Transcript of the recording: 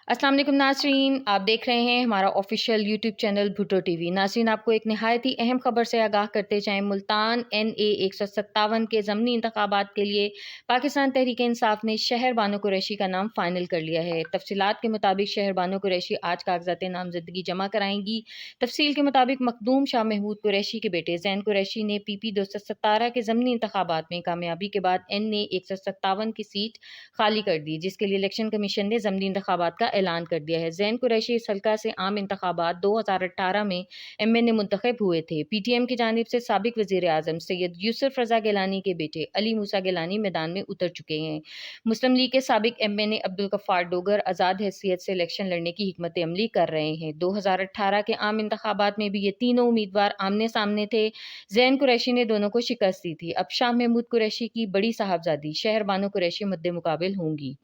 अस्सलाम वालेकुम नाज़रीन, आप देख रहे हैं हमारा official YouTube channel Bhutto TV. नाज़रीन, आपको एक नहायत ही अहम खबर से आगाह करते जाएं। मुल्तान NA 157 के ज़मनी इंतखाबात के लिए पाकिस्तान तहरीक इंसाफ ने शहर बानो कुरैशी का नाम फाइनल कर लिया है। तफसीलात के मुताबिक शहर बानो कुरैशी आज कागजात नामजदगी जमा कराएंगी। तफसील के मुताबिक मखदूम शाह महमूद कुरैशी के बेटे जैन कुरैशी ने PP 217 के ज़मनी इंतखाबात में कामयाबी के बाद NA 157 की सीट खाली कर दी, जिसके लिए इलेक्शन कमीशन ने ज़मनी इंतखाबात का ऐलान कर दिया है। जैन कुरैशी इस हल्का से आम इंतखाबात 2018 में MN मुंतखब हुए थे। PTM की जानिब से साबिक वज़ीर आज़म सैयद यूसुफ रज़ा गिलानी के बेटे अली मूसा गिलानी मैदान में उतर चुके हैं। मुस्लिम लीग के साबिक MN अब्दुल गफ्फार डोगर आज़ाद हैसियत से इलेक्शन लड़ने की हिकमत अमली कर रहे हैं। 2018 के आम इंतखाबात में भी ये तीनों उम्मीदवार आमने सामने थे। जैन कुरैशी ने दोनों को शिकस्त दी थी। अब शाह महमूद कुरैशी की बड़ी साहबजादी शहर बानो कुरैशी मद्दे मुकाबिल होंगी।